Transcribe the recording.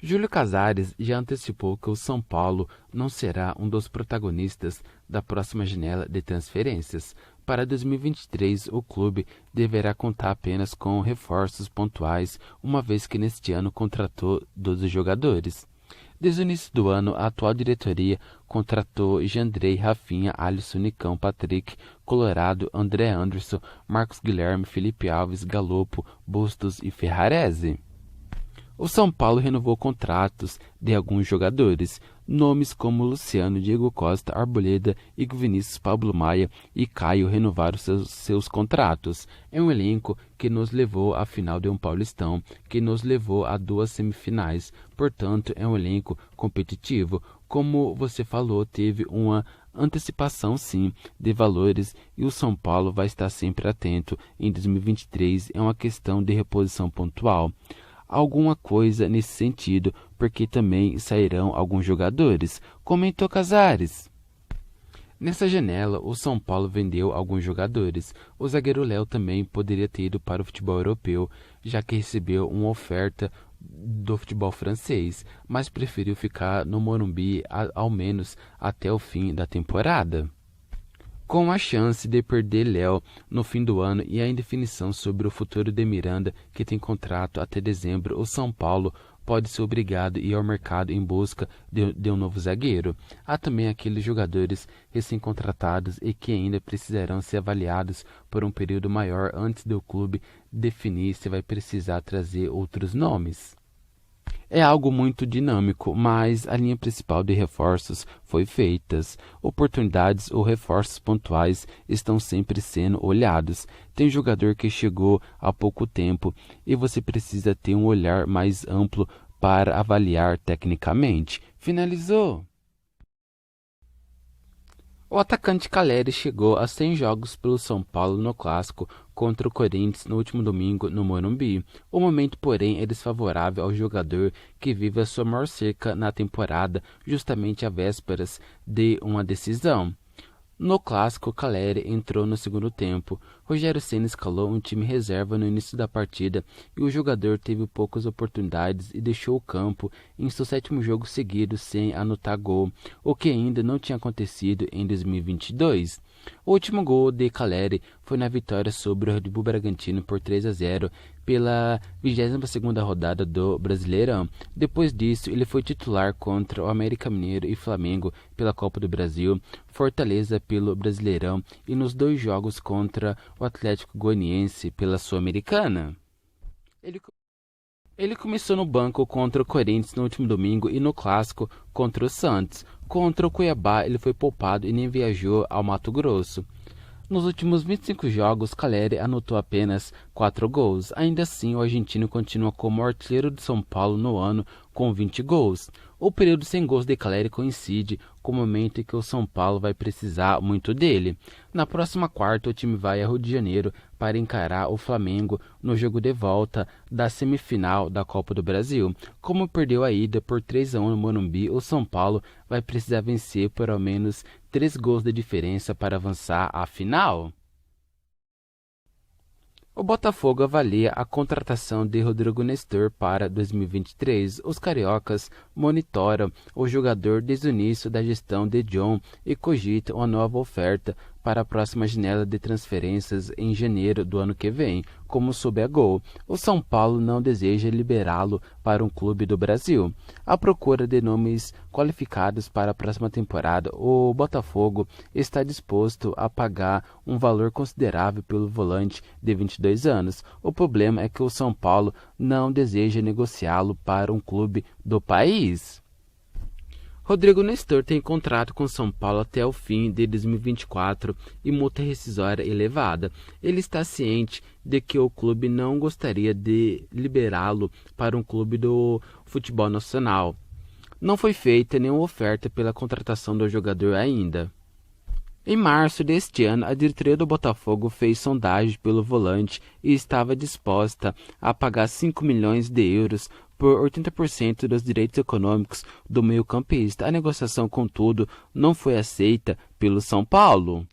Júlio Casares já antecipou que o São Paulo não será um dos protagonistas da próxima janela de transferências. Para 2023, o clube deverá contar apenas com reforços pontuais, uma vez que neste ano contratou 12 jogadores. Desde o início do ano, a atual diretoria contratou Jandrei, Rafinha, Alisson, Nicão, Patrick, Colorado, André Anderson, Marcos Guilherme, Felipe Alves, Galopo, Bustos e Ferrarese. O São Paulo renovou contratos de alguns jogadores, nomes como Luciano, Diego Costa, Arboleda, Igor Vinícius, Pablo Maia e Caio renovaram seus contratos. É um elenco que nos levou à final de um Paulistão, que nos levou a 2 semifinais, portanto é um elenco competitivo. Como você falou, teve uma antecipação sim de valores e o São Paulo vai estar sempre atento. Em 2023 é uma questão de reposição pontual. Alguma coisa nesse sentido, porque também sairão alguns jogadores, comentou Casares. Nessa janela, o São Paulo vendeu alguns jogadores. O zagueiro Léo também poderia ter ido para o futebol europeu, já que recebeu uma oferta do futebol francês, mas preferiu ficar no Morumbi ao menos até o fim da temporada. Com a chance de perder Léo no fim do ano e a indefinição sobre o futuro de Miranda, que tem contrato até dezembro, o São Paulo pode ser obrigado a ir ao mercado em busca de um novo zagueiro. Há também aqueles jogadores recém-contratados e que ainda precisarão ser avaliados por um período maior antes do clube definir se vai precisar trazer outros nomes. É algo muito dinâmico, mas a linha principal de reforços foi feita. Oportunidades ou reforços pontuais estão sempre sendo olhados. Tem jogador que chegou há pouco tempo e você precisa ter um olhar mais amplo para avaliar tecnicamente. Finalizou! O atacante Caleri chegou a 100 jogos pelo São Paulo no Clássico contra o Corinthians no último domingo no Morumbi. O momento, porém, é desfavorável ao jogador que vive a sua maior seca na temporada, justamente às vésperas de uma decisão. No Clássico, Caleri entrou no segundo tempo. Rogério Ceni escalou um time reserva no início da partida e o jogador teve poucas oportunidades e deixou o campo em seu 7º jogo seguido sem anotar gol, o que ainda não tinha acontecido em 2022. O último gol de Caleri foi na vitória sobre o Red Bull Bragantino por 3-0 pela 22ª rodada do Brasileirão. Depois disso, ele foi titular contra o América Mineiro e Flamengo pela Copa do Brasil, Fortaleza pelo Brasileirão e nos 2 jogos contra o Atlético Goianiense pela Sul-Americana. Ele começou no banco contra o Corinthians no último domingo e no Clássico contra o Santos. Contra o Cuiabá, ele foi poupado e nem viajou ao Mato Grosso. Nos últimos 25 jogos, Caleri anotou apenas 4 gols. Ainda assim, o argentino continua como artilheiro de São Paulo no ano com 20 gols. O período sem gols de Caleri coincide com o momento em que o São Paulo vai precisar muito dele. Na próxima quarta, o time vai a Rio de Janeiro para encarar o Flamengo no jogo de volta da semifinal da Copa do Brasil. Como perdeu a ida por 3-1 no Morumbi, o São Paulo vai precisar vencer por ao menos 3 gols de diferença para avançar à final. O Botafogo avalia a contratação de Rodrigo Nestor para 2023. Os cariocas monitoram o jogador desde o início da gestão de John e cogitam uma nova oferta para a próxima janela de transferências em janeiro do ano que vem, como soube a Gol. O São Paulo não deseja liberá-lo para um clube do Brasil. À procura de nomes qualificados para a próxima temporada, o Botafogo está disposto a pagar um valor considerável pelo volante de 22 anos. O problema é que o São Paulo não deseja negociá-lo para um clube do país. Rodrigo Nestor tem contrato com São Paulo até o fim de 2024 e multa rescisória elevada. Ele está ciente de que o clube não gostaria de liberá-lo para um clube do futebol nacional. Não foi feita nenhuma oferta pela contratação do jogador ainda. Em março deste ano, a diretoria do Botafogo fez sondagem pelo volante e estava disposta a pagar 5 milhões de euros por 80% dos direitos econômicos do meio-campista. A negociação, contudo, não foi aceita pelo São Paulo.